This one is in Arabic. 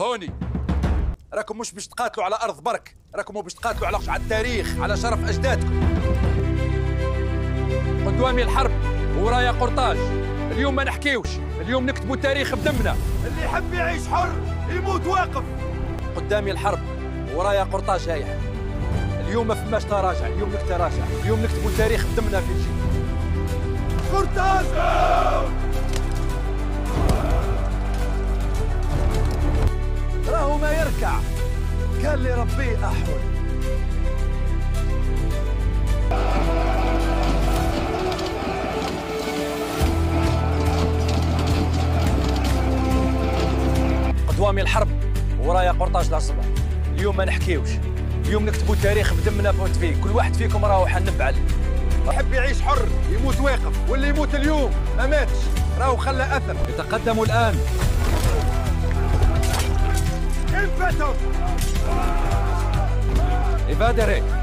هوني راكم مش باش تقاتلوا على ارض برك، راكم باش تقاتلوا على التاريخ، على شرف اجدادكم. قدوامي الحرب ورايا قرطاج. اليوم ما نحكيوش، اليوم نكتبوا تاريخ بدمنا. اللي يحب يعيش حر يموت واقف. قدامي الحرب ورايا قرطاج هايح. اليوم ما فماش تراجع، اليوم نتراجع، اليوم نكتبوا تاريخ بدمنا في الجيل. قرطاج راهو ما يركع، كان لي ربي احول. قدوامي الحرب ورايا قرطاج العصبة. اليوم ما نحكيوش، اليوم نكتبوا تاريخ بدمنا فوت فيه. كل واحد فيكم راهو حنب عليه. يحب يعيش حر يموت واقف، واللي يموت اليوم ما ماتش، راهو خلى اثر. يتقدموا الان. انفتوا Evadere!